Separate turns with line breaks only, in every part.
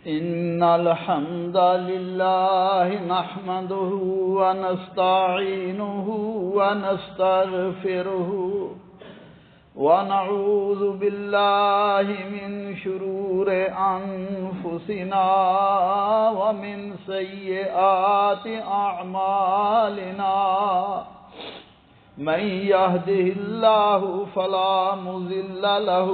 إن الحمد لله نحمده ونستعينه ونستغفره ونعوذ بالله من شرور أنفسنا ومن سيئات أعمالنا من يهده الله فلا مضل له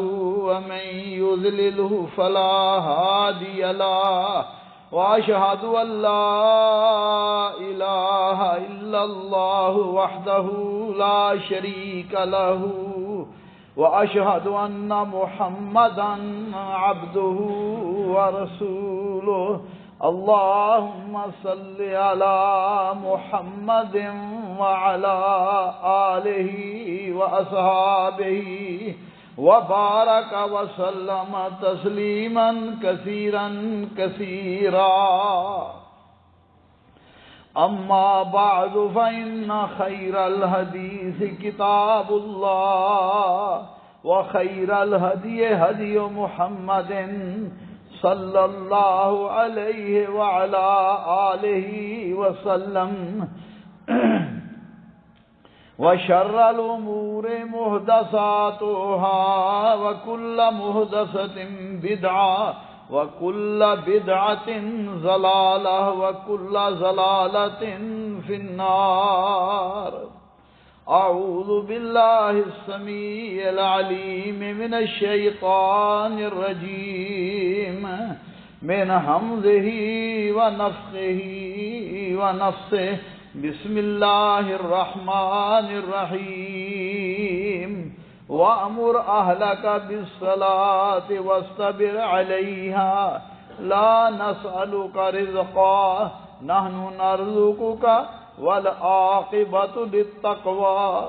ومن يضلله فلا هادي له وأشهد أن لا إله إلا الله وحده لا شريك له وأشهد أن محمدا عبده ورسوله اللهم صل على محمد وعلى آله وأصحابه وبارك وسلم تسليما كثيرا كثيرا أما بعد فإن خير الحديث كتاب الله وخير الهدي هدي محمد صلى الله عليه وعلى آله وسلم وشر الأمور محدثاتها وكل محدثة بدعة وكل بدعة ضلالة وكل ضلالة في النار أعوذ بالله السميع العليم من الشيطان الرجيم من همزه ونفخه ونفسه بسم الله الرحمن الرحيم وأمر أهلك بالصلاة واصطبر عليها لا نسألك رزقا نحن نرزقك والعاقبۃ للتقوی۔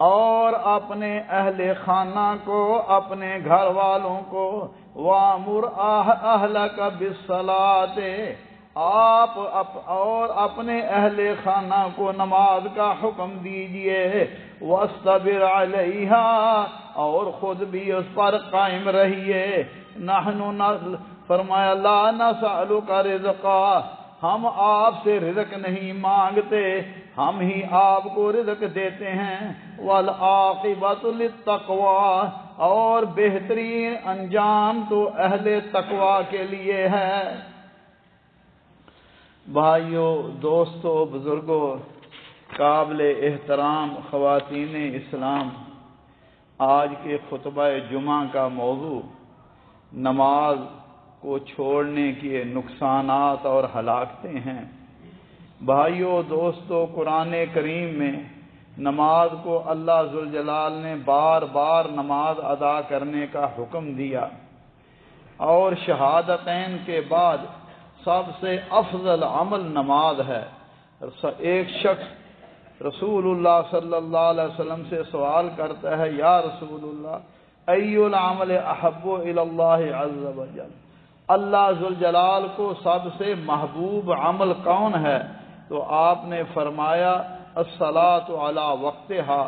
اور اپنے اہل خانہ کو، اپنے گھر والوں کو، وامر اہلک بالصلاۃ، آپ اور اپنے اہل خانہ کو نماز کا حکم دیجئے، واصطبر علیہا، اور خود بھی اس پر قائم رہیے۔ فرمایا لا نسألک رزقا، ہم آپ سے رزق نہیں مانگتے، ہم ہی آپ کو رزق دیتے ہیں۔ والعاقبۃ للتقوی، اور بہترین انجام تو اہل تقوی کے لیے ہے۔ بھائیو، دوستو، بزرگوں، قابل احترام خواتین اسلام، آج کے خطبہ جمعہ کا موضوع نماز کو چھوڑنے کے نقصانات اور ہلاکتیں ہیں۔ بھائیو، دوستو، قرآن کریم میں نماز کو اللہ ذوالجلال نے بار بار نماز ادا کرنے کا حکم دیا، اور شہادتین کے بعد سب سے افضل عمل نماز ہے۔ ایک شخص رسول اللہ صلی اللہ علیہ وسلم سے سوال کرتا ہے، یا رسول اللہ، ای العمل احب الی اللہ عز وجل، اللہ ذوالجلال کو سب سے محبوب عمل کون ہے؟ تو آپ نے فرمایا الصلاۃ علی وقتہا،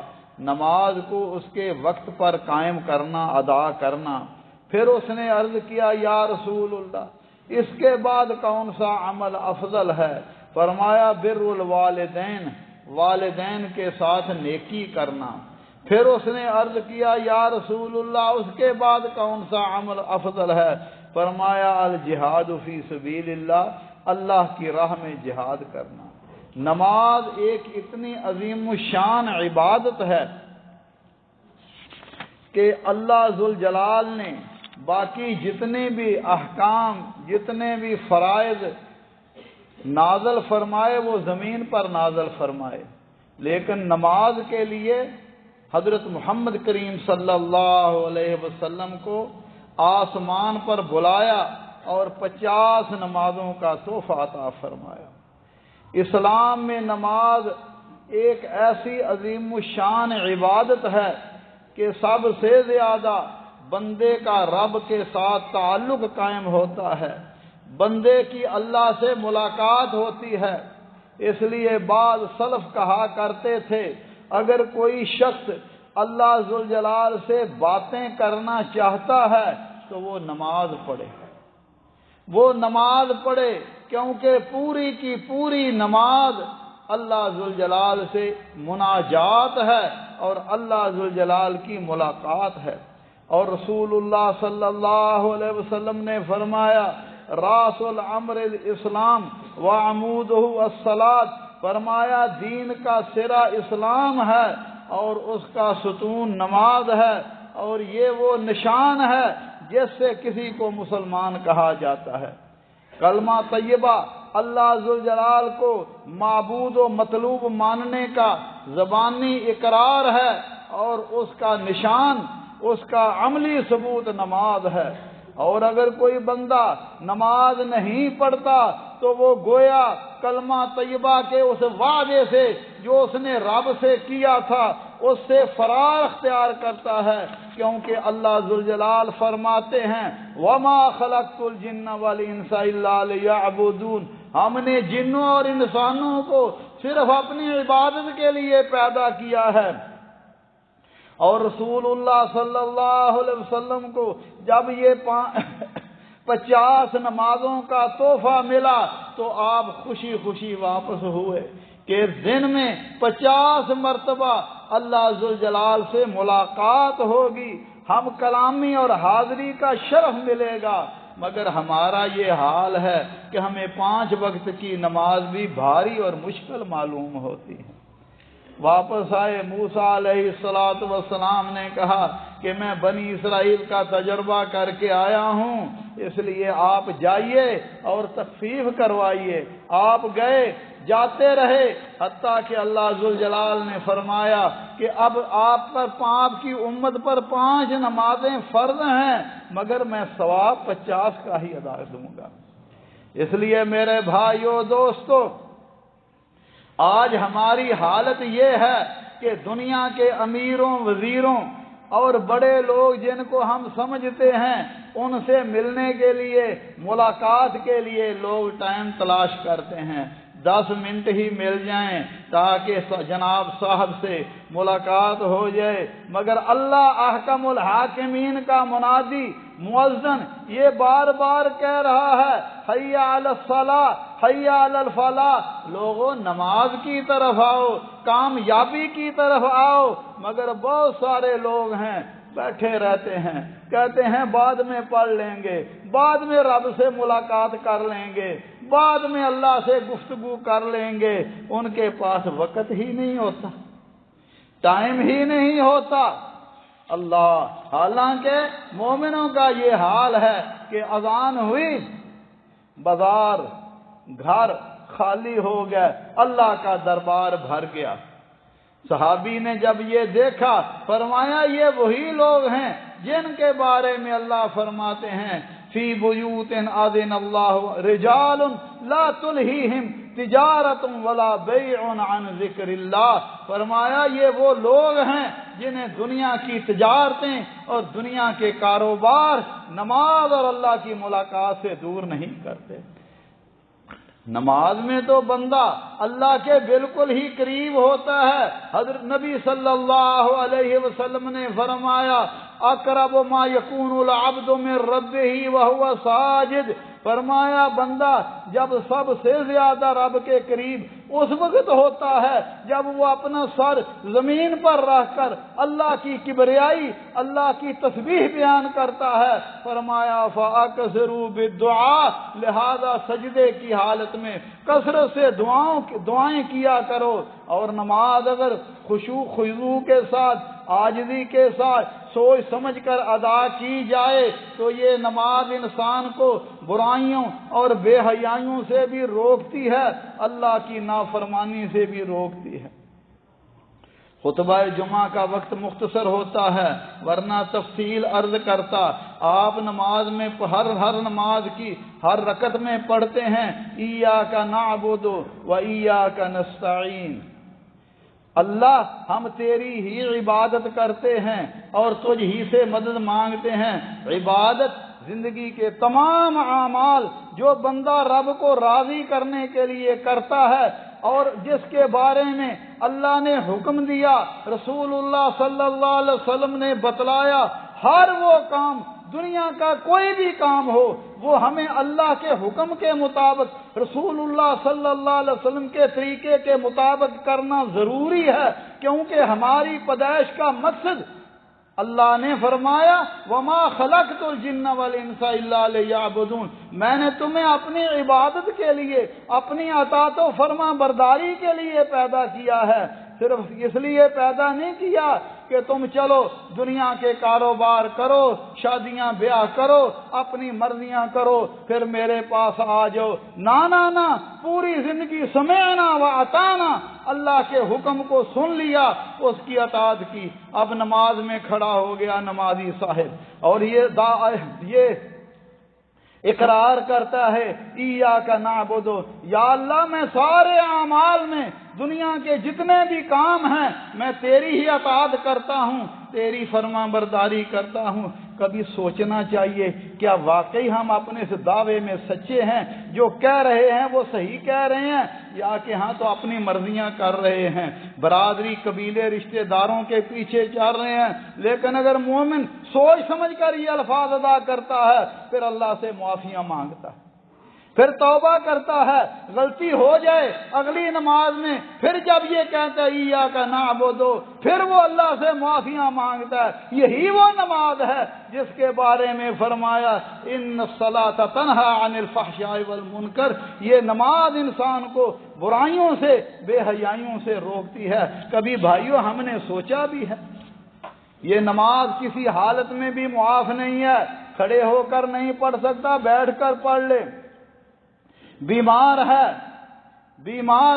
نماز کو اس کے وقت پر قائم کرنا، ادا کرنا۔ پھر اس نے عرض کیا، یا رسول اللہ، اس کے بعد کون سا عمل افضل ہے؟ فرمایا بر الوالدین، والدین کے ساتھ نیکی کرنا۔ پھر اس نے عرض کیا، یا رسول اللہ، اس کے بعد کون سا عمل افضل ہے؟ فرمایا الجہاد فی سبیل اللہ، اللہ کی راہ میں جہاد کرنا۔ نماز ایک اتنی عظیم الشان عبادت ہے کہ اللہ ذوالجلال نے باقی جتنے بھی احکام، جتنے بھی فرائض نازل فرمائے وہ زمین پر نازل فرمائے، لیکن نماز کے لیے حضرت محمد کریم صلی اللہ علیہ وسلم کو آسمان پر بلایا اور 50 نمازوں کا تحفہ عطا فرمایا۔ اسلام میں نماز ایک ایسی عظیم الشان عبادت ہے کہ سب سے زیادہ بندے کا رب کے ساتھ تعلق قائم ہوتا ہے، بندے کی اللہ سے ملاقات ہوتی ہے۔ اس لیے بعض سلف کہا کرتے تھے، اگر کوئی شخص اللہ ذوالجلال سے باتیں کرنا چاہتا ہے تو وہ نماز پڑھے، وہ نماز پڑھے، کیونکہ پوری کی پوری نماز اللہ ذوالجلال سے مناجات ہے اور اللہ ذوالجلال کی ملاقات ہے۔ اور رسول اللہ صلی اللہ علیہ وسلم نے فرمایا راس الامر الاسلام وعمودہ الصلاۃ، فرمایا دین کا سرا اسلام ہے اور اس کا ستون نماز ہے، اور یہ وہ نشان ہے جس سے کسی کو مسلمان کہا جاتا ہے۔ کلمہ طیبہ اللہ ذوالجلال کو معبود و مطلوب ماننے کا زبانی اقرار ہے، اور اس کا نشان، اس کا عملی ثبوت نماز ہے۔ اور اگر کوئی بندہ نماز نہیں پڑھتا تو وہ گویا کلمہ طیبہ کے اس وعدے سے جو اس نے رب سے کیا تھا اس سے فرار اختیار کرتا ہے، کیونکہ اللہ ذوالجلال فرماتے ہیں وَمَا خَلَقْتُ الْجِنَّ وَالْإِنسَ إِلَّا لِيَعْبُدُونَ، ہم نے جنوں اور انسانوں کو صرف اپنی عبادت کے لیے پیدا کیا ہے۔ اور رسول اللہ صلی اللہ علیہ وسلم کو جب یہ 50 نمازوں کا تحفہ ملا تو آپ خوشی خوشی واپس ہوئے کہ دن میں 50 مرتبہ اللہ ذوالجلال سے ملاقات ہوگی، ہم کلامی اور حاضری کا شرف ملے گا۔ مگر ہمارا یہ حال ہے کہ ہمیں 5 وقت کی نماز بھی بھاری اور مشکل معلوم ہوتی ہے۔ واپس آئے موسیٰ علیہ السلام نے کہا کہ میں بنی اسرائیل کا تجربہ کر کے آیا ہوں، اس لیے آپ جائیے اور تخفیف کروائیے۔ آپ گئے، جاتے رہے، حتیٰ کہ اللہ ذوالجلال نے فرمایا کہ اب آپ کی امت پر 5 نمازیں فرض ہیں، مگر میں ثواب 50 کا ہی ادا دوں گا۔ اس لیے میرے بھائیو دوستو، آج ہماری حالت یہ ہے کہ دنیا کے امیروں، وزیروں اور بڑے لوگ جن کو ہم سمجھتے ہیں ان سے ملنے کے لیے، ملاقات کے لیے لوگ ٹائم تلاش کرتے ہیں، 10 منٹ ہی مل جائیں تاکہ جناب صاحب سے ملاقات ہو جائے۔ مگر اللہ احکم الحاکمین کا منادی مؤذن یہ بار بار کہہ رہا ہے حی علی الصلاۃ حی علی الفلاح، لوگوں نماز کی طرف آؤ، کامیابی کی طرف آؤ۔ مگر بہت سارے لوگ ہیں بیٹھے رہتے ہیں، کہتے ہیں بعد میں پڑھ لیں گے، بعد میں رب سے ملاقات کر لیں گے، بعد میں اللہ سے گفتگو کر لیں گے۔ ان کے پاس وقت ہی نہیں ہوتا، ٹائم ہی نہیں ہوتا۔ اللہ، حالانکہ مومنوں کا یہ حال ہے کہ اذان ہوئی، بازار گھر خالی ہو گئے، اللہ کا دربار بھر گیا۔ صحابی نے جب یہ دیکھا فرمایا یہ وہی لوگ ہیں جن کے بارے میں اللہ فرماتے ہیں فی بیوت اذن اللہ رجال لا تلہیہم تجارت ولا بیع عن ذکر اللہ، فرمایا یہ وہ لوگ ہیں جنہیں دنیا کی تجارتیں اور دنیا کے کاروبار نماز اور اللہ کی ملاقات سے دور نہیں کرتے۔ نماز میں تو بندہ اللہ کے بالکل ہی قریب ہوتا ہے۔ حضرت نبی صلی اللہ علیہ وسلم نے فرمایا اقرب ما یکون العبد من ربہ وہو ساجد، فرمایا بندہ جب سب سے زیادہ رب کے قریب اس وقت ہوتا ہے جب وہ اپنا سر زمین پر رکھ کر اللہ کی کبریائی، اللہ کی تسبیح بیان کرتا ہے۔ فرمایا فَأَكْثِرُوا بِالدُّعَاء، لہذا سجدے کی حالت میں کثرت سے دعائیں کیا کرو۔ اور نماز اگر خضوع کے ساتھ، عاجزی کے ساتھ، سوچ سمجھ کر ادا کی جائے تو یہ نماز انسان کو برائیوں اور بے حیائیوں سے بھی روکتی ہے، اللہ کی نافرمانی سے بھی روکتی ہے۔ خطبہ جمعہ کا وقت مختصر ہوتا ہے ورنہ تفصیل عرض کرتا۔ آپ نماز میں ہر نماز کی ہر رکعت میں پڑھتے ہیں ایاک نعبد و ایاک نستعین، اللہ ہم تیری ہی عبادت کرتے ہیں اور تجھ ہی سے مدد مانگتے ہیں۔ عبادت زندگی کے تمام اعمال جو بندہ رب کو راضی کرنے کے لیے کرتا ہے اور جس کے بارے میں اللہ نے حکم دیا، رسول اللہ صلی اللہ علیہ وسلم نے بتلایا، ہر وہ کام دنیا کا کوئی بھی کام ہو وہ ہمیں اللہ کے حکم کے مطابق رسول اللہ صلی اللہ علیہ وسلم کے طریقے کے مطابق کرنا ضروری ہے، کیونکہ ہماری پیدائش کا مقصد اللہ نے فرمایا وما خلقت الجن والانس الا لیعبدون، میں نے تمہیں اپنی عبادت کے لیے، اپنی اطاعت و فرما برداری کے لیے پیدا کیا ہے، صرف اس لیے پیدا نہیں کیا کہ تم چلو دنیا کے کاروبار کرو، شادیاں بیاہ کرو، اپنی مرضیاں کرو، پھر میرے پاس آ جاؤ۔ نہ، پوری زندگی سمعنا و اطعنا، اللہ کے حکم کو سن لیا، اس کی اطاعت کی، اب نماز میں کھڑا ہو گیا نمازی صاحب، اور یہ اقرار کرتا ہے ایاک نعبد، یا اللہ میں سارے اعمال میں دنیا کے جتنے بھی کام ہیں میں تیری ہی اطاعت کرتا ہوں، تیری فرما برداری کرتا ہوں۔ کبھی سوچنا چاہیے کیا واقعی ہم اپنے اس دعوے میں سچے ہیں، جو کہہ رہے ہیں وہ صحیح کہہ رہے ہیں، یا کہ ہاں تو اپنی مرضیاں کر رہے ہیں، برادری قبیلے رشتہ داروں کے پیچھے چل رہے ہیں۔ لیکن اگر مومن سوچ سمجھ کر یہ الفاظ ادا کرتا ہے، پھر اللہ سے معافیاں مانگتا ہے، پھر توبہ کرتا ہے، غلطی ہو جائے اگلی نماز میں پھر جب یہ کہتا ہے ایاک نعبد، پھر وہ اللہ سے معافیاں مانگتا ہے۔ یہی وہ نماز ہے جس کے بارے میں فرمایا ان الصلاۃ تنہی عن الفحشاء والمنکر، یہ نماز انسان کو برائیوں سے، بے حیائیوں سے روکتی ہے۔ کبھی بھائیوں ہم نے سوچا بھی ہے یہ نماز کسی حالت میں بھی معاف نہیں ہے، کھڑے ہو کر نہیں پڑھ سکتا، بیٹھ کر پڑھ لے، بیمار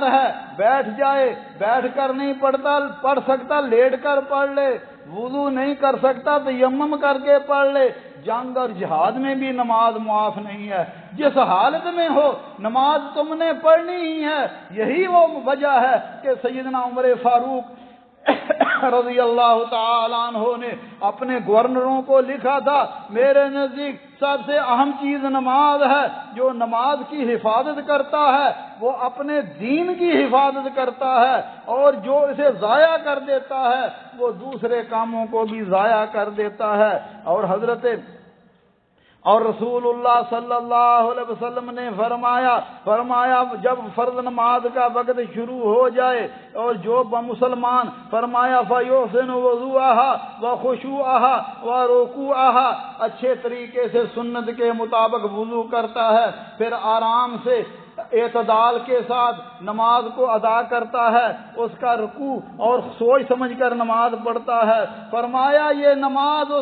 ہے بیٹھ جائے، بیٹھ کر نہیں پڑھ سکتا لیٹ کر پڑھ لے، وضو نہیں کر سکتا تیمم کر کے پڑھ لے۔ جنگ اور جہاد میں بھی نماز معاف نہیں ہے، جس حالت میں ہو نماز تم نے پڑھنی ہی ہے۔ یہی وہ وجہ ہے کہ سیدنا عمر فاروق رضی اللہ تعالیٰ عنہ نے اپنے گورنروں کو لکھا تھا میرے نزدیک سب سے اہم چیز نماز ہے، جو نماز کی حفاظت کرتا ہے وہ اپنے دین کی حفاظت کرتا ہے، اور جو اسے ضائع کر دیتا ہے وہ دوسرے کاموں کو بھی ضائع کر دیتا ہے۔ اور رسول اللہ صلی اللہ علیہ وسلم نے فرمایا جب فرض نماز کا وقت شروع ہو جائے اور جو مسلمان فرمایا فَيُحْسِنُ وُضُوءَهَا وَخُشُوعَهَا وَرُكُوعَهَا، اچھے طریقے سے سنت کے مطابق وضو کرتا ہے، پھر آرام سے اعتدال کے ساتھ نماز کو ادا کرتا ہے، اس کا رکوع اور سوچ سمجھ کر نماز پڑھتا ہے، فرمایا یہ نماز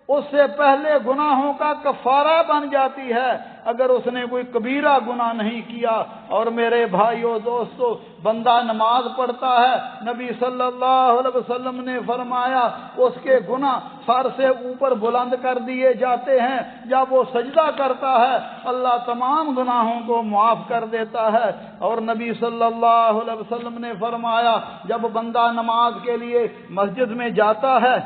اس سے پہلے گناہوں کا کفارہ بن جاتی ہے اگر اس نے کوئی کبیرہ گناہ نہیں کیا۔ اور میرے بھائیو دوستو، بندہ نماز پڑھتا ہے، نبی صلی اللہ علیہ وسلم نے فرمایا اس کے گناہ سر سے اوپر بلند کر دیے جاتے ہیں، جب وہ سجدہ کرتا ہے اللہ تمام گناہوں کو معاف کر دیتا ہے۔ اور نبی صلی اللہ علیہ وسلم نے فرمایا جب بندہ نماز کے لیے مسجد میں جاتا ہے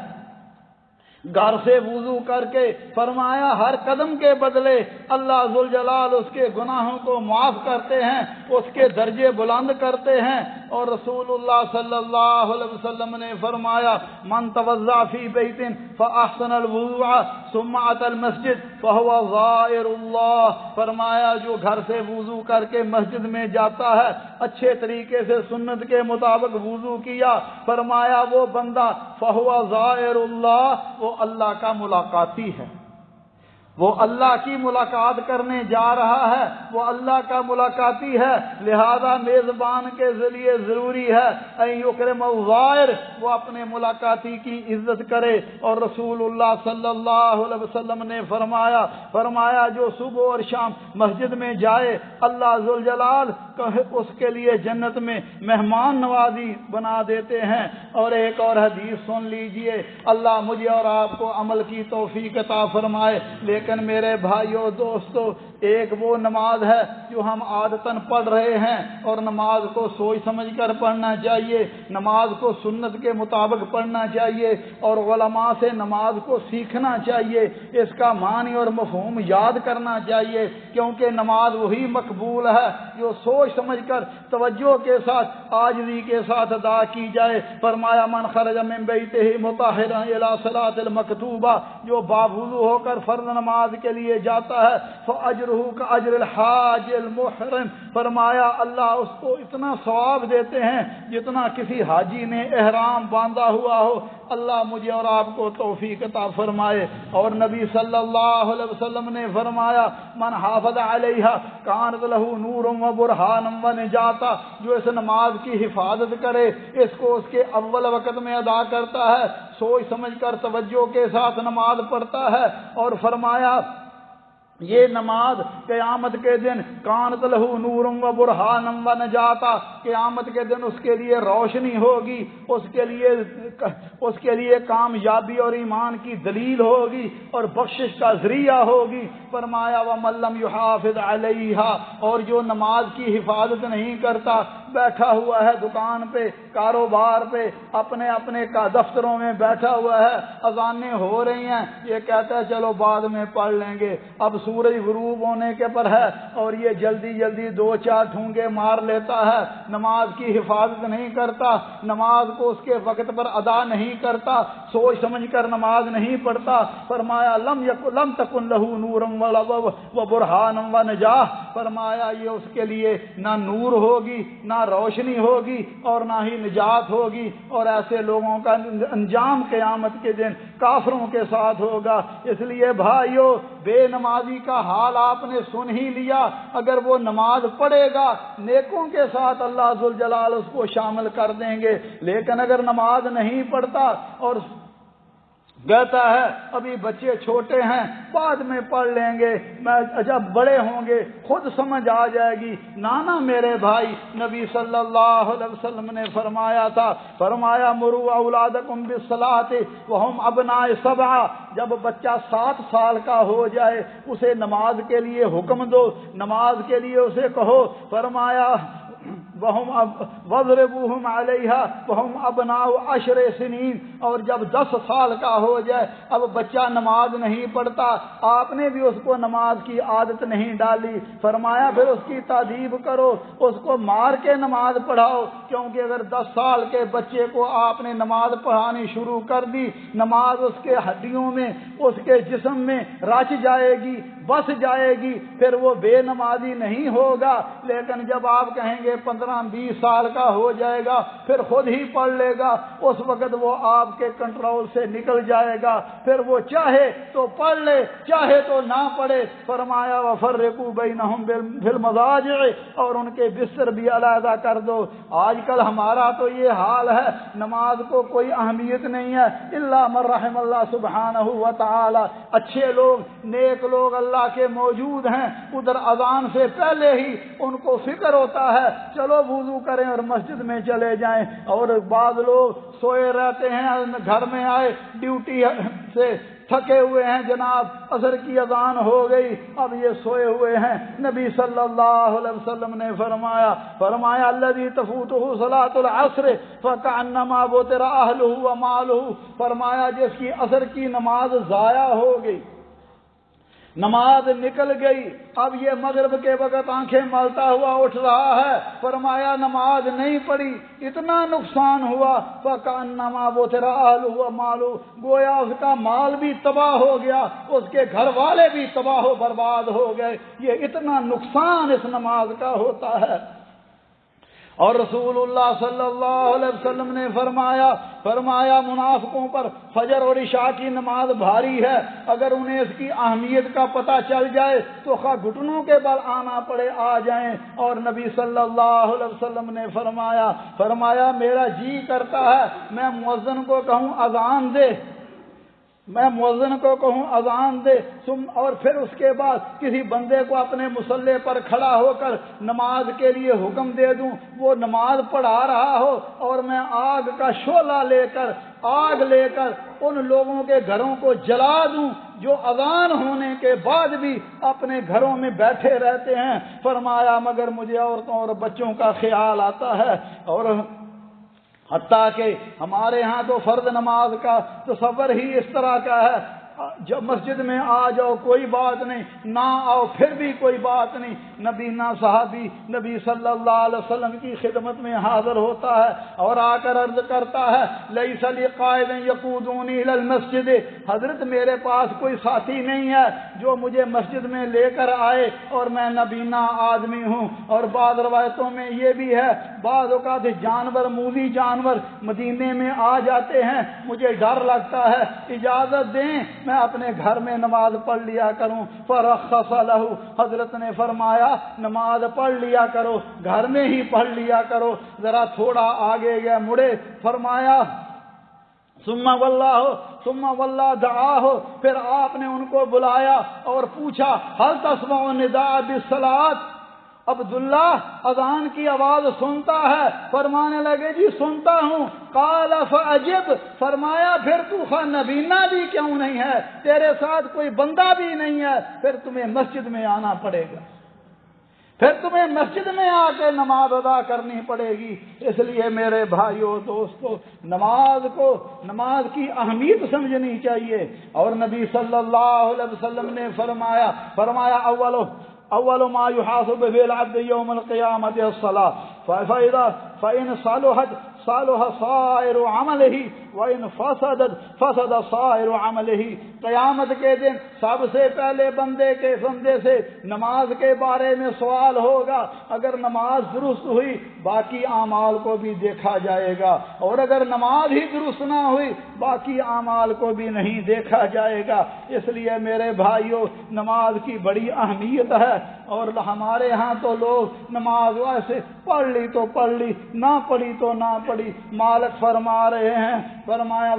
گھر سے وضو کر کے، فرمایا ہر قدم کے بدلے اللہ ذوالجلال اس کے گناہوں کو معاف کرتے ہیں، اس کے درجے بلند کرتے ہیں۔ اور رسول اللہ صلی اللہ علیہ وسلم نے فرمایا من توضأ فی بیت فاحسن الوضوء ثم اتى المسجد فهو غائر اللہ، فرمایا جو گھر سے وضو کر کے مسجد میں جاتا ہے، اچھے طریقے سے سنت کے مطابق وضو کیا، فرمایا وہ بندہ فهو غائر اللہ، وہ اللہ کا ملاقاتی ہے، وہ اللہ کی ملاقات کرنے جا رہا ہے، وہ اللہ کا ملاقاتی ہے۔ لہذا میزبان کے ذریعے ضروری ہے ان یکرم الزائر، وہ اپنے ملاقاتی کی عزت کرے۔ اور رسول اللہ صلی اللہ علیہ وسلم نے فرمایا جو صبح اور شام مسجد میں جائے اللہ ذوالجلال اس کے لیے جنت میں مہمان نوازی بنا دیتے ہیں۔ اور ایک اور حدیث سن لیجئے، اللہ مجھے اور آپ کو عمل کی توفیق عطا فرمائے۔ لیکن میرے بھائیو دوستو، ایک وہ نماز ہے جو ہم عادتاً پڑھ رہے ہیں اور نماز کو سوچ سمجھ کر پڑھنا چاہیے، نماز کو سنت کے مطابق پڑھنا چاہیے اور علماء سے نماز کو سیکھنا چاہیے، اس کا معنی اور مفہوم یاد کرنا چاہیے، کیونکہ نماز وہی مقبول ہے جو سوچ سمجھ کر توجہ کے ساتھ عاجزی کے ساتھ ادا کی جائے۔ فرمایا من خرج من بیتہ مطہرا الی صلاۃ المکتوبہ، جو باوضو ہو کر فرض نماز کے لیے جاتا ہے فاجرہ کاجر الحاج المحرم، فرمایا اللہ اس کو اتنا ثواب دیتے ہیں جتنا کسی حاجی نے احرام باندھا ہوا ہو۔ اللہ مجھے اور آپ کو توفیق عطا فرمائے۔ اور نبی صلی اللہ علیہ وسلم نے فرمایا من حافظ علیہا کانت لہ نور و برہان و نجاتا، جو اس نماز کی حفاظت کرے، اس کو اس کے اول وقت میں ادا کرتا ہے، سوچ سمجھ کر توجہ کے ساتھ نماز پڑھتا ہے، اور فرمایا یہ نماز قیامت کے دن کانت لہ نور و برہان و نجاتا، قیامت کے دن اس کے لیے روشنی ہوگی، اس کے لیے کامیابی اور ایمان کی دلیل ہوگی اور بخشش کا ذریعہ ہوگی۔ فرمایا ومن لم یحافظ علیہا، اور جو نماز کی حفاظت نہیں کرتا، بیٹھا ہوا ہے دکان پہ، کاروبار پہ، اپنے اپنے دفتروں میں بیٹھا ہوا ہے، اذانیں ہو رہی ہیں، یہ کہتا ہے چلو بعد میں پڑھ لیں گے، اب سورج غروب ہونے کے پر ہے اور یہ جلدی جلدی دو چار ٹھونگے مار لیتا ہے، نماز کی حفاظت نہیں کرتا، نماز کو اس کے وقت پر ادا نہیں کرتا، سوچ سمجھ کر نماز نہیں پڑھتا۔ فرمایا لم تکن لہ نور و برہان و نجاہ، فرمایا یہ اس کے لیے نہ نور ہوگی، نہ روشنی ہوگی اور نہ ہی نجات ہوگی، اور ایسے لوگوں کا انجام قیامت کے دن کافروں کے ساتھ ہوگا۔ اس لیے بھائیو، بے نمازی کا حال آپ نے سن ہی لیا، اگر وہ نماز پڑھے گا نیکوں کے ساتھ اللہ ذوالجلال اس کو شامل کر دیں گے، لیکن اگر نماز نہیں پڑھتا اور کہتا ہے ابھی بچے چھوٹے ہیں بعد میں پڑھ لیں گے، میں جب بڑے ہوں گے خود سمجھ آ جائے گی، نانا میرے بھائی، نبی صلی اللہ علیہ وسلم نے فرمایا تھا، فرمایا مروا اولادکم بالصلاۃ وہم ابناء سبع، جب بچہ 7 سال کا ہو جائے اسے نماز کے لیے حکم دو، نماز کے لیے اسے کہو۔ فرمایا وَضْرِبُوهُمْ عَلَيْهَا وَهُمْ أَبْنَاءُ 10 سنین، اور جب 10 سال کا ہو جائے، اب بچہ نماز نہیں پڑھتا، آپ نے بھی اس کو نماز کی عادت نہیں ڈالی، فرمایا پھر اس کی تادیب کرو، اس کو مار کے نماز پڑھاؤ، کیونکہ اگر 10 سال کے بچے کو آپ نے نماز پڑھانی شروع کر دی، نماز اس کے ہڈیوں میں، اس کے جسم میں رچ جائے گی، بس جائے گی، پھر وہ بے نمازی نہیں ہوگا۔ لیکن جب آپ کہیں گے 15-20 سال کا ہو جائے گا پھر خود ہی پڑھ لے گا، اس وقت وہ آپ کے کنٹرول سے نکل جائے گا، پھر وہ چاہے تو پڑھ لے چاہے تو نہ پڑھے۔ فرمایا وَفَرِّقُوا بَيْنَهُمْ فِي الْمَضَاجِعِ، اور ان کے بستر بھی علیحدہ کر دو۔ آج کل ہمارا تو یہ حال ہے، نماز کو کوئی اہمیت نہیں ہے، الا من رحم اللہ سبحانہ و تعالی، اچھے لوگ نیک لوگ اللہ کے موجود ہیں، ادھر اذان سے پہلے ہی ان کو فکر ہوتا ہے چلو وضو کریں اور مسجد میں چلے جائیں، اور بعض لوگ سوئے رہتے ہیں، گھر میں آئے ڈیوٹی سے تھکے ہوئے ہیں، جناب عصر کی اذان ہو گئی، اب یہ سوئے ہوئے ہیں۔ نبی صلی اللہ علیہ وسلم نے فرمایا الذی تفوتہ صلاۃ العصر فکأنما وتر اہلہ ومالہ، فرمایا جس کی عصر کی نماز ضائع ہو گئی، نماز نکل گئی، اب یہ مغرب کے وقت آنکھیں ملتا ہوا اٹھ رہا ہے، فرمایا نماز نہیں پڑھی، اتنا نقصان ہوا، فَكَأَنَّمَا وُتِرَ أَهْلُهُ وَمَالُهُ، گویا اس کا مال بھی تباہ ہو گیا، اس کے گھر والے بھی تباہ و برباد ہو گئے، یہ اتنا نقصان اس نماز کا ہوتا ہے۔ اور رسول اللہ صلی اللہ علیہ وسلم نے فرمایا منافقوں پر فجر اور عشاء کی نماز بھاری ہے، اگر انہیں اس کی اہمیت کا پتہ چل جائے تو خواہ گھٹنوں کے بل آنا پڑے آ جائیں۔ اور نبی صلی اللہ علیہ وسلم نے فرمایا میرا جی کرتا ہے میں مؤذن کو کہوں اذان دے، اور پھر اس کے بعد کسی بندے کو اپنے مصلی پر کھڑا ہو کر نماز کے لیے حکم دے دوں، وہ نماز پڑھا رہا ہو اور میں آگ کا شعلہ لے کر ان لوگوں کے گھروں کو جلا دوں جو اذان ہونے کے بعد بھی اپنے گھروں میں بیٹھے رہتے ہیں۔ فرمایا مگر مجھے عورتوں اور بچوں کا خیال آتا ہے، اور حتیٰ کہ ہمارے ہاں تو فرض نماز کا تصور ہی اس طرح کا ہے، جب مسجد میں آ جاؤ کوئی بات نہیں، نہ آؤ پھر بھی کوئی بات نہیں۔ نبی نہ صحابی نبی صلی اللہ علیہ وسلم کی خدمت میں حاضر ہوتا ہے اور آ کر عرض کرتا ہے لیس لی قائد یقودونی الی المسجد، حضرت میرے پاس کوئی ساتھی نہیں ہے جو مجھے مسجد میں لے کر آئے، اور میں نبینا آدمی ہوں۔ اور بعض روایتوں میں یہ بھی ہے بعض اوقات جانور موذی جانور مدینے میں آ جاتے ہیں، مجھے ڈر لگتا ہے، اجازت دیں میں اپنے گھر میں نماز پڑھ لیا کروں۔ فرخص لہ، حضرت نے فرمایا نماز پڑھ لیا کرو، گھر میں ہی پڑھ لیا کرو۔ ذرا تھوڑا آگے گیا مڑے، فرمایا ثم واللہ دعاہ، پھر آپ نے ان کو بلایا اور پوچھا هل تسمع النداء بالصلاۃ، عبداللہ اذان کی آواز سنتا ہے؟ فرمانے لگے جی سنتا ہوں۔ قال فاجب، فرمایا پھر تو نبینا بھی کیوں نہیں ہے، تیرے ساتھ کوئی بندہ بھی نہیں ہے، پھر تمہیں مسجد میں آنا پڑے گا، پھر تمہیں مسجد میں آ کے نماز ادا کرنی پڑے گی۔ اس لیے میرے بھائیوں دوستو، نماز کی اہمیت سمجھنی چاہیے۔ اور نبی صلی اللہ علیہ وسلم نے فرمایا اول ما يحاسب به العبد يوم القيامة الصلاة فإن صلح سائر عمله وإن فسد سائر عمله، قیامت کے دن سب سے پہلے بندے سے نماز کے بارے میں سوال ہوگا۔ اگر نماز درست ہوئی باقی اعمال کو بھی دیکھا جائے گا، اور اگر نماز ہی درست نہ ہوئی باقی اعمال کو بھی نہیں دیکھا جائے گا۔ اس لیے میرے بھائیوں نماز کی بڑی اہمیت ہے، اور ہمارے ہاں تو لوگ نماز ویسے پڑھ لی تو پڑھ لی، نہ پڑھی تو نہ پڑھی۔ مالک فرما رہے ہیں، فرمایا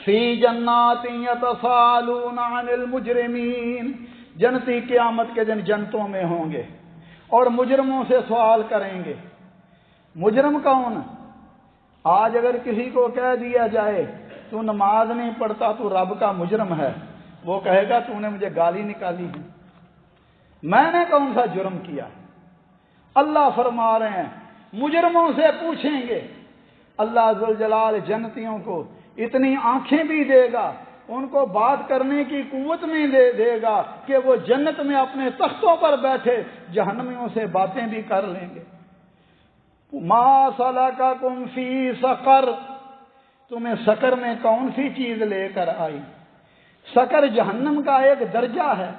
فی جنات یتساءلون عن المجرمین، جنتی قیامت کے دن جنتوں میں ہوں گے اور مجرموں سے سوال کریں گے۔ مجرم کون؟ آج اگر کسی کو کہہ دیا جائے تو نماز نہیں پڑھتا تو رب کا مجرم ہے، وہ کہے گا تو نے مجھے گالی نکالی ہے، میں نے کون سا جرم کیا؟ اللہ فرما رہے ہیں مجرموں سے پوچھیں گے۔ اللہ ذوالجلال جنتیوں کو اتنی آنکھیں بھی دے گا، ان کو بات کرنے کی قوت بھی دے گا کہ وہ جنت میں اپنے تختوں پر بیٹھے جہنمیوں سے باتیں بھی کر لیں گے۔ ما سلککم فی سقر، تمہیں سقر میں کون سی چیز لے کر آئی؟ سقر جہنم کا ایک درجہ ہے۔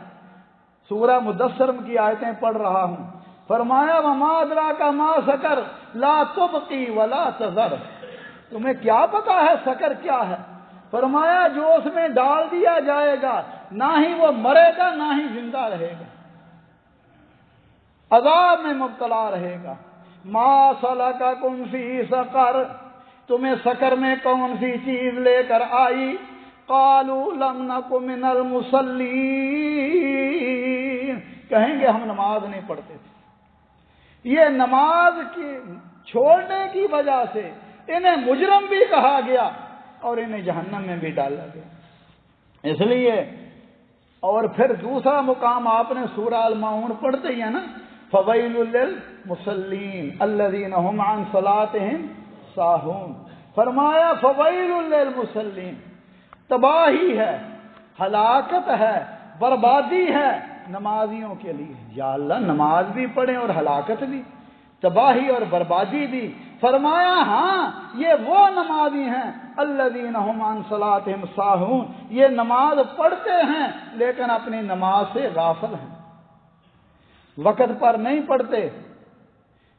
سورہ مدثر کی آیتیں پڑھ رہا ہوں، فرمایا وما ادراک ما سقر لا تبقی ولا تذر، تمہیں کیا پتا ہے سقر کیا ہے؟ فرمایا جو اس میں ڈال دیا جائے گا نہ ہی وہ مرے گا نہ ہی زندہ رہے گا، عذاب میں مبتلا رہے گا۔ ما سلککم فی سقر، تمہیں سقر میں کون سی چیز لے کر آئی؟ قالوا لم نک من المصلین، کہیں گے ہم نماز نہیں پڑھتے تھے۔ یہ نماز کی چھوڑنے کی وجہ سے انہیں مجرم بھی کہا گیا اور انہیں جہنم میں بھی ڈالا گیا۔ اس لیے اور پھر دوسرا مقام آپ نے سورہ الماعون پڑھتے ہی ہے نا، فویل للمصلین الذین هم عن صلاتهم ساہون، فرمایا فویل للمصلین، تباہی ہے، ہلاکت ہے، بربادی ہے نمازیوں کے لیے۔ یا اللہ نماز بھی پڑھیں اور ہلاکت بھی، تباہی اور بربادی بھی۔ فرمایا ہاں یہ وہ نمازی ہیں الذین هم عن صلاتهم ساہون، یہ نماز پڑھتے ہیں لیکن اپنی نماز سے غافل ہیں، وقت پر نہیں پڑھتے،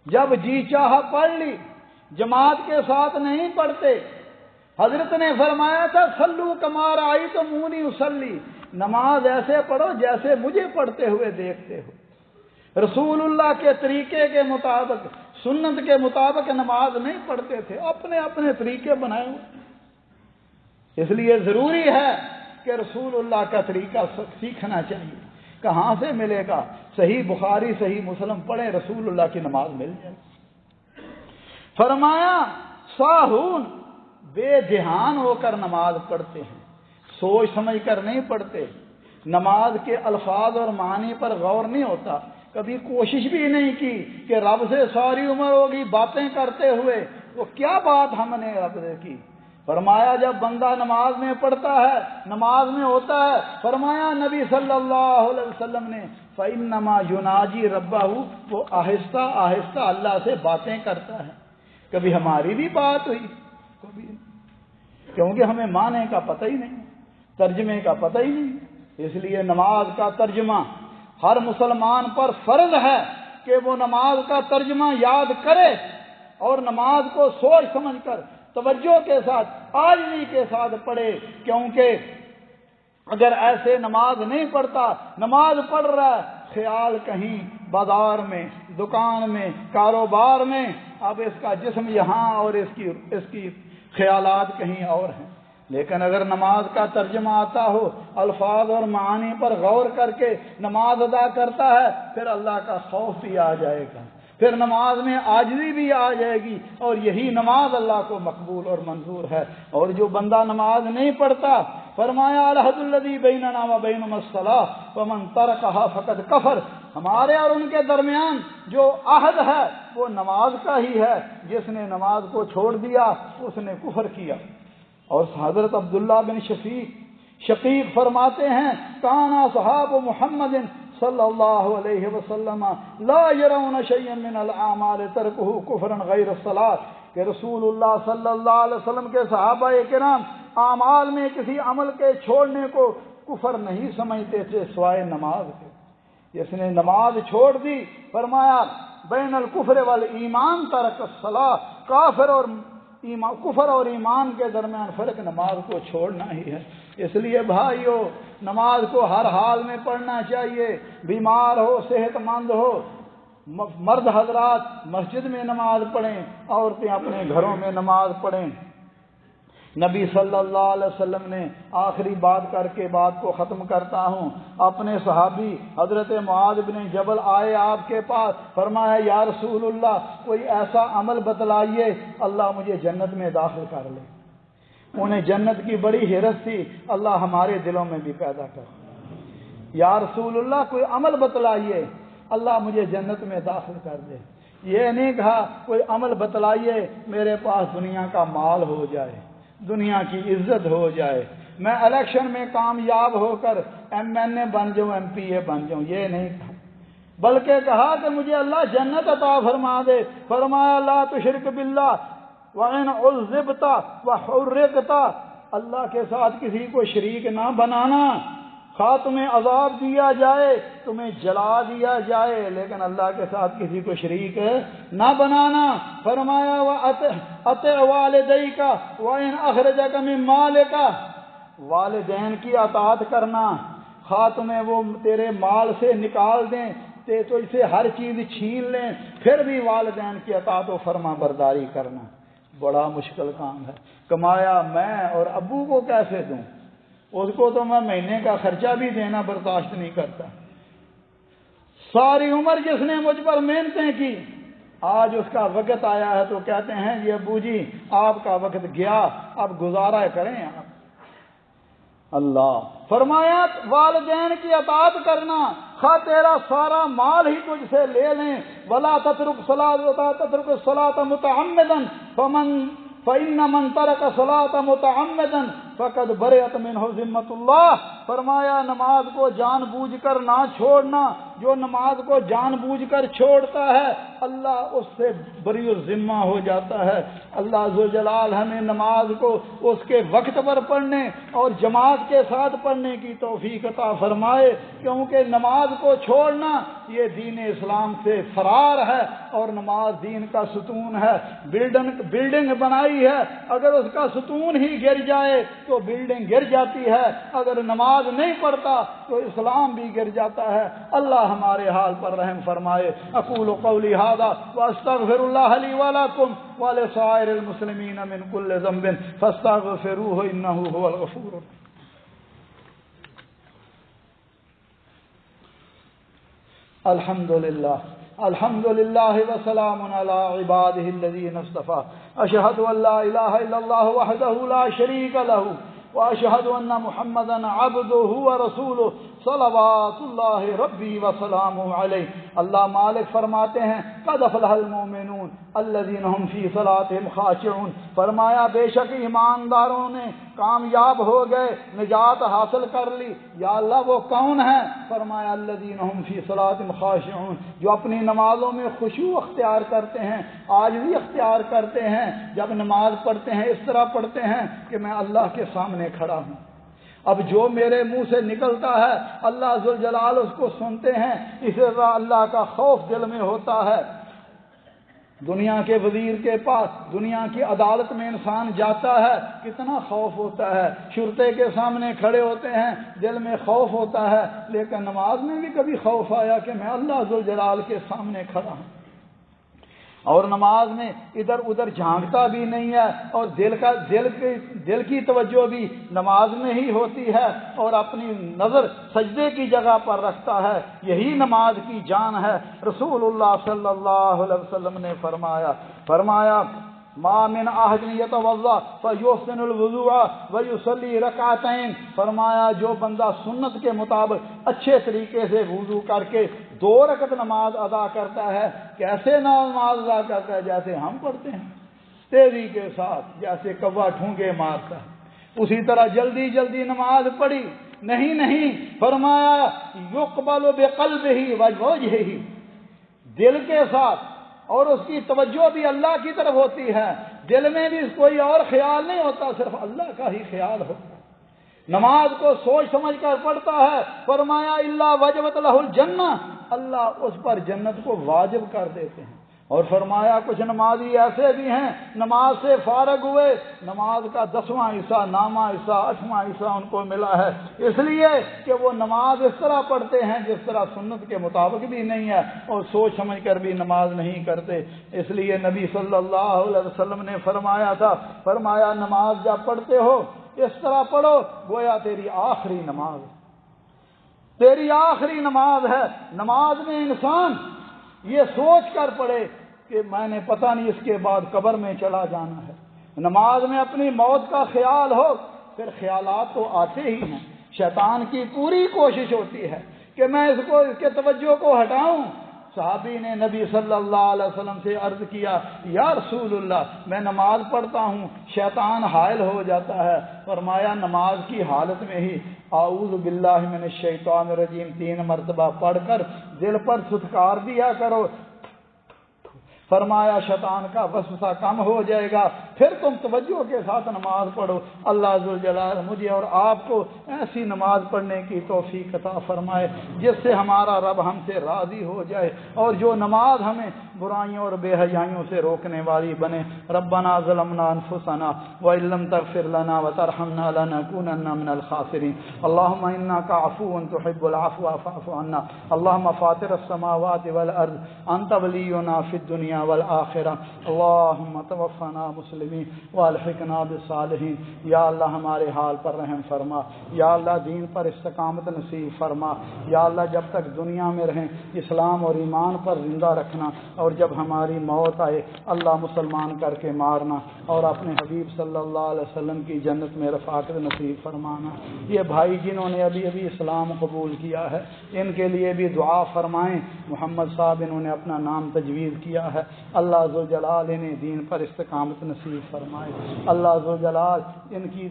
جب جی چاہا پڑھ لی، جماعت کے ساتھ نہیں پڑھتے۔ حضرت نے فرمایا تھا صلو کما رأیتمونی اصلی، نماز ایسے پڑھو جیسے مجھے پڑھتے ہوئے دیکھتے ہو۔ رسول اللہ کے طریقے کے مطابق، سنت کے مطابق نماز نہیں پڑھتے تھے، اپنے اپنے طریقے بنائے ہوئے۔ اس لیے ضروری ہے کہ رسول اللہ کا طریقہ سیکھنا چاہیے۔ کہاں سے ملے گا؟ صحیح بخاری صحیح مسلم پڑھیں، رسول اللہ کی نماز مل جائے۔ فرمایا ساہون، بے دھیان ہو کر نماز پڑھتے ہیں۔ سوچ سمجھ کر نہیں پڑھتے، نماز کے الفاظ اور معنی پر غور نہیں ہوتا، کبھی کوشش بھی نہیں کی کہ رب سے ساری عمر ہوگی باتیں کرتے ہوئے وہ کیا بات ہم نے رب سے کی۔ فرمایا جب بندہ نماز میں پڑھتا ہے، نماز میں ہوتا ہے، فرمایا نبی صلی اللہ علیہ وسلم نے فَإِنَّمَا يُنَاجِي رَبَّهُ، وہ آہستہ آہستہ اللہ سے باتیں کرتا ہے۔ کبھی ہماری بھی بات ہوئی؟ کبھی نہیں، کیونکہ ہمیں معنی کا پتہ ہی نہیں، ترجمے کا پتہ ہی نہیں۔ اس لیے نماز کا ترجمہ ہر مسلمان پر فرض ہے کہ وہ نماز کا ترجمہ یاد کرے اور نماز کو سوچ سمجھ کر توجہ کے ساتھ عاجزی کے ساتھ پڑھے، کیونکہ اگر ایسے نماز نہیں پڑھتا، نماز پڑھ رہا ہے، خیال کہیں بازار میں، دکان میں، کاروبار میں، اب اس کا جسم یہاں اور اس کی خیالات کہیں اور ہیں۔ لیکن اگر نماز کا ترجمہ آتا ہو، الفاظ اور معانی پر غور کر کے نماز ادا کرتا ہے، پھر اللہ کا خوف بھی آ جائے گا، پھر نماز میں عاجزی بھی آ جائے گی، اور یہی نماز اللہ کو مقبول اور منظور ہے۔ اور جو بندہ نماز نہیں پڑھتا، فرمایا العہد الذی بیننا و بینہم الصلاۃ فمن ترکھا فقد کفر، ہمارے اور ان کے درمیان جو عہد ہے وہ نماز کا ہی ہے، جس نے نماز کو چھوڑ دیا اس نے کفر کیا۔ اور حضرت عبداللہ بن شقیق فرماتے ہیں کانا صحاب محمد صلی اللہ علیہ وسلم لا يرون شيئا من الاعمال ترکه کفرا غیر الصلاۃ، کہ رسول اللہ صلی اللہ علیہ وسلم کے صحابہ کرام اعمال میں کسی عمل کے چھوڑنے کو کفر نہیں سمجھتے تھے سوائے نماز کے۔ جس نے نماز چھوڑ دی، فرمایا بین الکفر والایمان ترک الصلاۃ، کفر اور ایمان کے درمیان فرق نماز کو چھوڑنا ہی ہے۔ اس لیے بھائیو، نماز کو ہر حال میں پڑھنا چاہیے، بیمار ہو، صحت مند ہو، مرد حضرات مسجد میں نماز پڑھیں، عورتیں اپنے گھروں میں نماز پڑھیں۔ نبی صلی اللہ علیہ وسلم نے آخری بات کر کے بات کو ختم کرتا ہوں، اپنے صحابی حضرت معاذ بن جبل آئے آپ کے پاس، فرمایا یا رسول اللہ کوئی ایسا عمل بتلائیے اللہ مجھے جنت میں داخل کر لے۔ انہیں جنت کی بڑی حرص تھی، اللہ ہمارے دلوں میں بھی پیدا کر۔ یا رسول اللہ کوئی عمل بتلائیے اللہ مجھے جنت میں داخل کر دے۔ یہ نہیں کہا کوئی عمل بتلائیے میرے پاس دنیا کا مال ہو جائے، دنیا کی عزت ہو جائے، میں الیکشن میں کامیاب ہو کر MNA بن جاؤں، MPA بن جاؤں، یہ نہیں کہا، بلکہ کہا کہ مجھے اللہ جنت عطا فرما دے۔ فرمایا لا تشرک باللہ وَإِنْ عُذِّبْتَ وَحُرِّقْتَ، اللہ کے ساتھ کسی کو شریک نہ بنانا، خواہ تمہیں عذاب دیا جائے، تمہیں جلا دیا جائے، لیکن اللہ کے ساتھ کسی کو شریک نہ بنانا۔ فرمایا وَأَطِعْ وَالِدَيْكَ وَإِنْ أَخْرَجَكَ مِنْ مَالِكَ، والدین کی اطاعت کرنا، خواہ تمہیں وہ تیرے مال سے نکال دیں، تو اس سے ہر چیز چھین لیں، پھر بھی والدین کی اطاعت و فرما برداری کرنا۔ بڑا مشکل کام ہے، کمایا میں اور ابو کو کیسے دوں، اس کو تو میں مہینے کا خرچہ بھی دینا برداشت نہیں کرتا۔ ساری عمر جس نے مجھ پر محنتیں کی، آج اس کا وقت آیا ہے تو کہتے ہیں یہ ابو جی آپ کا وقت گیا، اب گزارا کریں آپ۔ اللہ فرمایا والدین کی اطاعت کرنا، خواہ تیرا سارا مال ہی تجھ سے لے لیں، ولا تترک الصلاۃ متعمدا فإن من ترک الصلاۃ متعمدا فقد برئت منہ ذمۃ اللہ۔ فرمایا نماز کو جان بوجھ کر نہ چھوڑنا، جو نماز کو جان بوجھ کر چھوڑتا ہے اللہ اس سے بری الذمہ ہو جاتا ہے۔ اللہ ذوالجلال ہمیں نماز کو اس کے وقت پر پڑھنے اور جماعت کے ساتھ پڑھنے کی توفیق عطا فرمائے، کیونکہ نماز کو چھوڑنا یہ دین اسلام سے فرار ہے، اور نماز دین کا ستون ہے۔ بلڈنگ بنائی ہے، اگر اس کا ستون ہی گر جائے تو بلڈنگ گر جاتی ہے، اگر نماز نہیں پڑھتا تو اسلام بھی گر جاتا ہے۔ اللہ ہمارے حال پر رحم فرمائے۔ اقول قولی ھذا واستغفر اللہ لی ولکم ولسائر المسلمین من کل ذنب فاستغفروہ انہ ھو الغفور الرحیم۔ الحمد للہ وسلام علی عبادہ الذین اصطفیٰ، اشہد ان لا الہ الا اللہ وحدہ لا شریک لہ واشهد ان محمدا عبده ورسوله صلوات اللہ ربی وسلامہ علیہ۔ اللہ مالک فرماتے ہیں قد افلح المؤمنون الذین هم فی صلاتهم خاشعون، فرمایا بے شک ایمانداروں نے کامیاب ہو گئے، نجات حاصل کر لی۔ یا اللہ وہ کون ہیں؟ فرمایا الذین هم فی صلاتهم خاشعون، جو اپنی نمازوں میں خشوع اختیار کرتے ہیں، عاجزی اختیار کرتے ہیں، جب نماز پڑھتے ہیں اس طرح پڑھتے ہیں کہ میں اللہ کے سامنے کھڑا ہوں، اب جو میرے منہ سے نکلتا ہے اللہ ذوالجلال اس کو سنتے ہیں، اسی طرح اللہ کا خوف دل میں ہوتا ہے۔ دنیا کے وزیر کے پاس، دنیا کی عدالت میں انسان جاتا ہے، کتنا خوف ہوتا ہے، شرطے کے سامنے کھڑے ہوتے ہیں، دل میں خوف ہوتا ہے، لیکن نماز میں بھی کبھی خوف آیا کہ میں اللہ ذوالجلال کے سامنے کھڑا ہوں، اور نماز میں ادھر ادھر جھانکتا بھی نہیں ہے، اور دل کی توجہ بھی نماز میں ہی ہوتی ہے، اور اپنی نظر سجدے کی جگہ پر رکھتا ہے، یہی نماز کی جان ہے۔ رسول اللہ صلی اللہ علیہ وسلم نے فرمایا ما من احد یتوضا فیحسن الوضوء ویصلی رکعتین، فرمایا جو بندہ سنت کے مطابق اچھے طریقے سے وضو کر کے 2 رکعت نماز ادا کرتا ہے، کیسے نماز ادا کرتا ہے؟ جیسے ہم پڑھتے ہیں، تیزی کے ساتھ، جیسے کوا ٹھونگے مارتا ہے، اسی طرح جلدی جلدی نماز پڑھی نہیں، فرمایا یقبل بقلبہ ووجہہ، دل کے ساتھ، اور اس کی توجہ بھی اللہ کی طرف ہوتی ہے، دل میں بھی کوئی اور خیال نہیں ہوتا، صرف اللہ کا ہی خیال ہوتا ہے، نماز کو سوچ سمجھ کر پڑھتا ہے، فرمایا الا وجبت لہ الجنہ، اللہ اس پر جنت کو واجب کر دیتے ہیں۔ اور فرمایا کچھ نمازی ایسے بھی ہیں نماز سے فارغ ہوئے، نماز کا 10واں حصہ، نامہ حصہ، 8واں حصہ ان کو ملا ہے، اس لیے کہ وہ نماز اس طرح پڑھتے ہیں جس طرح سنت کے مطابق بھی نہیں ہے، اور سوچ سمجھ کر بھی نماز نہیں کرتے۔ اس لیے نبی صلی اللہ علیہ وسلم نے فرمایا نماز جب پڑھتے ہو اس طرح پڑھو گویا تیری آخری نماز ہے۔ نماز میں انسان یہ سوچ کر پڑھے کہ میں نے پتہ نہیں اس کے بعد قبر میں چلا جانا ہے، نماز میں اپنی موت کا خیال ہو، پھر خیالات تو آتے ہی ہیں، شیطان کی پوری کوشش ہوتی ہے کہ میں اس کے توجہ کو ہٹاؤں۔ صحابی نے نبی صلی اللہ علیہ وسلم سے عرض کیا یا رسول اللہ میں نماز پڑھتا ہوں شیطان حائل ہو جاتا ہے، فرمایا نماز کی حالت میں ہی اعوذ باللہ من الشیطان الرجیم 3 مرتبہ پڑھ کر دل پر پھٹکار دیا کرو، فرمایا شیطان کا وسوسہ کم ہو جائے گا، پھر تم توجہ کے ساتھ نماز پڑھو۔ اللہ ذوالجلال مجھے اور آپ کو ایسی نماز پڑھنے کی توفیق عطا فرمائے جس سے ہمارا رب ہم سے راضی ہو جائے، اور جو نماز ہمیں برائیوں اور بے حیائیوں سے روکنے والی بنے۔ ربنا ظلمنا انفسنا وان لم تغفر لنا وترحمنا لنكونن من الخاسرین۔ اللهم انك عفو تحب العفو فاعف عنا۔ اللهم فاطر السماوات والارض انت ولينا في الدنيا والآخرہ، اللہم توفنا مسلمین والحقنا بالصالحین۔ یا اللہ ہمارے حال پر رحم فرما، یا اللہ دین پر استقامت نصیب فرما، یا اللہ جب تک دنیا میں رہیں اسلام اور ایمان پر زندہ رکھنا، اور جب ہماری موت آئے اللہ مسلمان کر کے مارنا، اور اپنے حبیب صلی اللہ علیہ وسلم کی جنت میں رفاقت نصیب فرمانا۔ یہ بھائی جنہوں نے ابھی اسلام قبول کیا ہے ان کے لیے بھی دعا فرمائیں۔ محمد صاحب انہوں نے اپنا نام تجویز کیا ہے، اللہ ذوالجلال انہیں دین پر استقامت نصیب فرمائے، اللہ ذوالجلال ان کی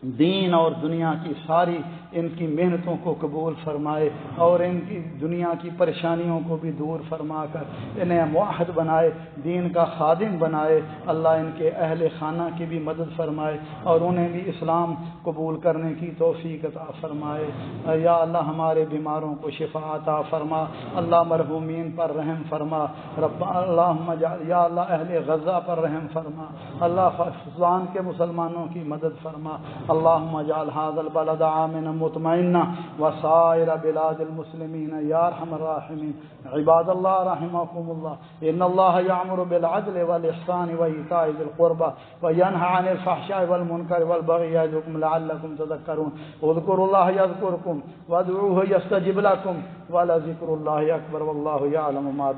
دین اور دنیا کی ساری ان کی محنتوں کو قبول فرمائے، اور ان کی دنیا کی پریشانیوں کو بھی دور فرما کر انہیں موحد بنائے، دین کا خادم بنائے۔ اللہ ان کے اہل خانہ کی بھی مدد فرمائے اور انہیں بھی اسلام قبول کرنے کی توفیق عطا فرمائے۔ یا اللہ ہمارے بیماروں کو شفا عطا فرما، اللہ مرحومین پر رحم فرما، اللہم یا اللہ اہل غزہ پر رحم فرما، اللہ فلسطین کے مسلمانوں کی مدد فرما۔ اللهم اجعل هذا البلد آمنا مطمئنا وسائر بلاد المسلمين يا ارحم الراحمين۔ عباد الله رحمكم الله ان الله يأمر بالعدل والإحسان وإيتاء ذي القربى وينهى عن الفحشاء والمنكر والبغي يعظكم لعلكم تذكرون۔ اذكروا الله يذكركم وادعوه يستجب لكم ولذكر الله أكبر والله يعلم ما